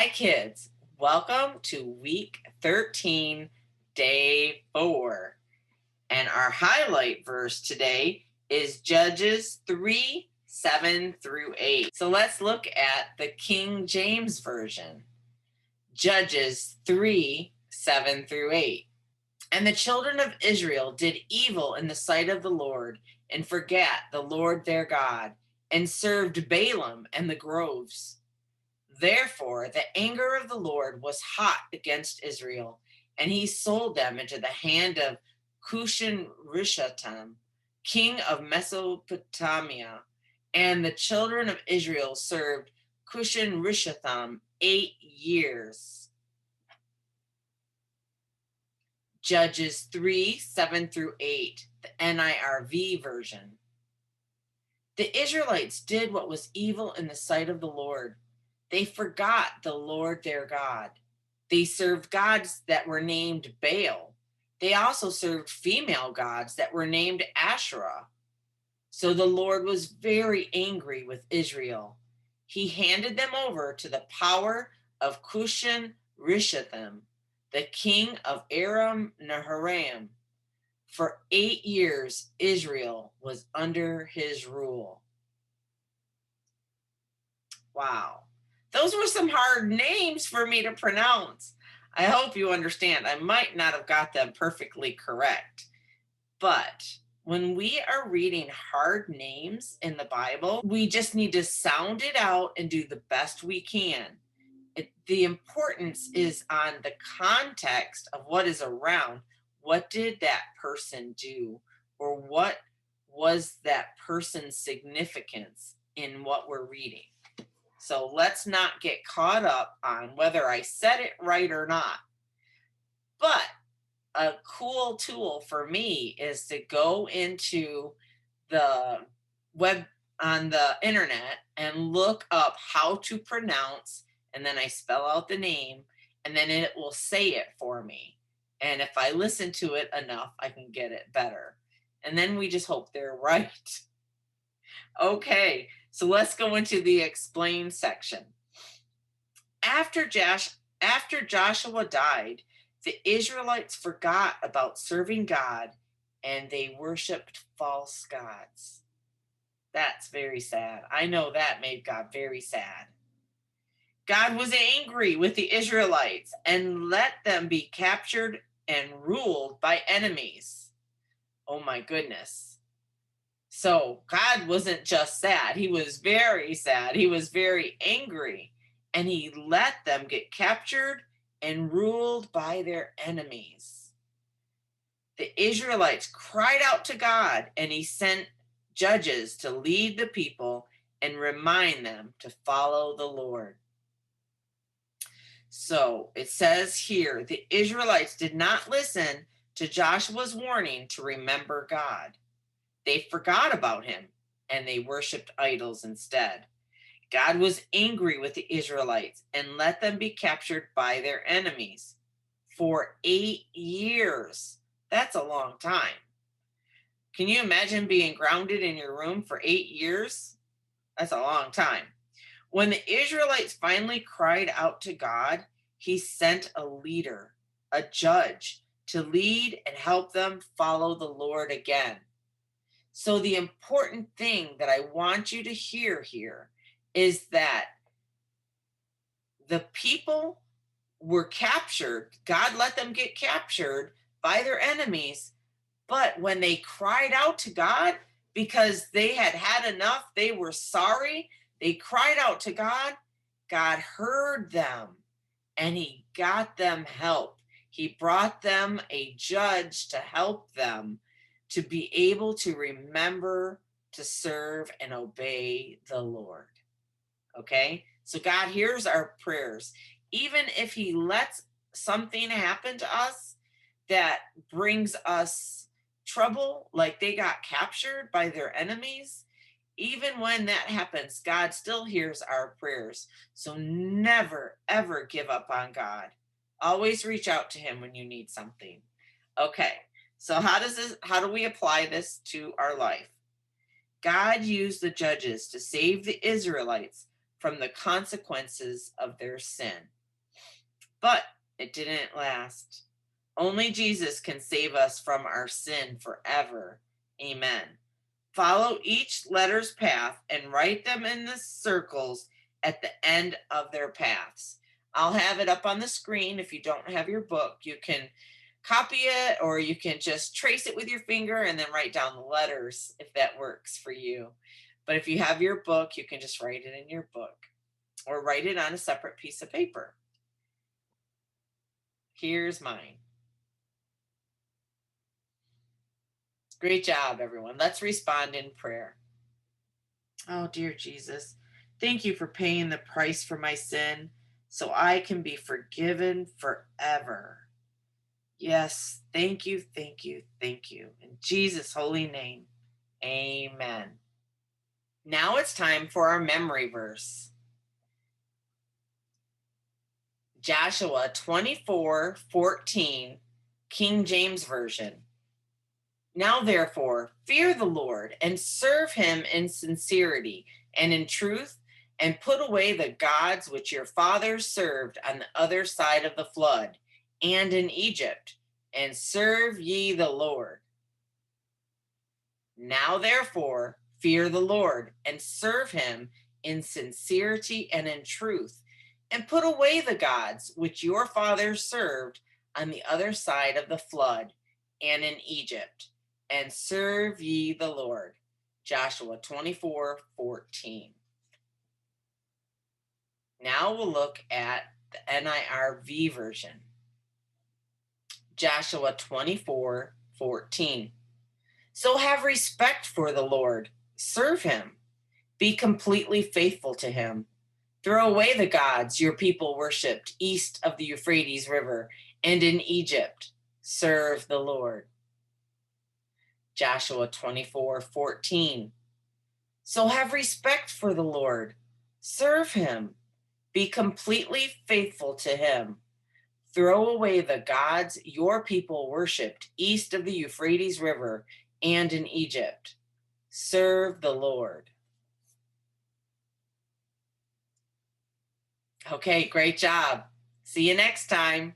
Hi, kids. Welcome to week 13, day 4. And our highlight verse today is Judges 3, 7 through 8. So let's look at the King James Version. Judges 3, 7 through 8. And the children of Israel did evil in the sight of the Lord, and forgat the Lord their God, and served Baalim and the groves. Therefore, the anger of the Lord was hot against Israel, and he sold them into the hand of Cushan-Rishathaim, king of Mesopotamia. And the children of Israel served Cushan-Rishathaim 8 years. Judges 3, 7 through 8, the NIRV version. The Israelites did what was evil in the sight of the Lord. They forgot the Lord their God. They served gods that were named Baal. They also served female gods that were named Asherah. So the Lord was very angry with Israel. He handed them over to the power of Cushan-Rishathaim, the king of Aram Naharaim. For 8 years, Israel was under his rule. Wow. Those were some hard names for me to pronounce. I hope you understand. I might not have got them perfectly correct. But when we are reading hard names in the Bible, we just need to sound it out and do the best we can. The importance is on the context of what is around. What did that person do? Or what was that person's significance in what we're reading? So let's not get caught up on whether I said it right or not. But a cool tool for me is to go into the web on the internet and look up how to pronounce, and then I spell out the name, and then it will say it for me. And if I listen to it enough, I can get it better. And then we just hope they're right. Okay, so let's go into the explain section. After Joshua died, the Israelites forgot about serving God and they worshiped false gods. That's very sad. I know that made God very sad. God was angry with the Israelites and let them be captured and ruled by enemies. Oh my goodness. So God wasn't just sad. He was very sad. He was very angry. And he let them get captured and ruled by their enemies. The Israelites cried out to God, and he sent judges to lead the people and remind them to follow the Lord. So it says here, the Israelites did not listen to Joshua's warning to remember God. They forgot about him, and they worshiped idols instead. God was angry with the Israelites and let them be captured by their enemies for 8 years. That's a long time. Can you imagine being grounded in your room for 8 years? That's a long time. When the Israelites finally cried out to God, he sent a leader, a judge, to lead and help them follow the Lord again. So the important thing that I want you to hear here is that the people were captured. God let them get captured by their enemies. But when they cried out to God because they had had enough, they were sorry, they cried out to God, God heard them and he got them help. He brought them a judge to help them to be able to remember to serve and obey the Lord. Okay, so God hears our prayers. Even if he lets something happen to us that brings us trouble, like they got captured by their enemies, even when that happens, God still hears our prayers. So never, ever give up on God. Always reach out to him when you need something. Okay, so how do we apply this to our life? God used the judges to save the Israelites from the consequences of their sin. But it didn't last. Only Jesus can save us from our sin forever. Amen. Follow each letter's path and write them in the circles at the end of their paths. I'll have it up on the screen. If you don't have your book, you can copy it, or you can just trace it with your finger and then write down the letters if that works for you. But if you have your book, you can just write it in your book or write it on a separate piece of paper. Here's mine. Great job, everyone. Let's respond in prayer. Oh, dear Jesus, thank you for paying the price for my sin so I can be forgiven forever. Yes, thank you, thank you, thank you. In Jesus' holy name, amen. Now it's time for our memory verse. Joshua 24:14, King James Version. Now therefore, fear the Lord and serve him in sincerity and in truth, and put away the gods which your fathers served on the other side of the flood and in Egypt, and serve ye the Lord. Now therefore, fear the Lord and serve him in sincerity and in truth, and put away the gods which your fathers served on the other side of the flood and in Egypt, and serve ye the Lord. Joshua 24:14. Now we'll look at the NIRV version. Joshua 24:14. So have respect for the Lord, serve him, be completely faithful to him. Throw away the gods your people worshipped east of the Euphrates River and in Egypt, serve the Lord. Joshua 24:14. So have respect for the Lord, serve him, be completely faithful to him. Throw away the gods your people worshipped east of the Euphrates River and in Egypt. Serve the Lord. Okay, great job. See you next time.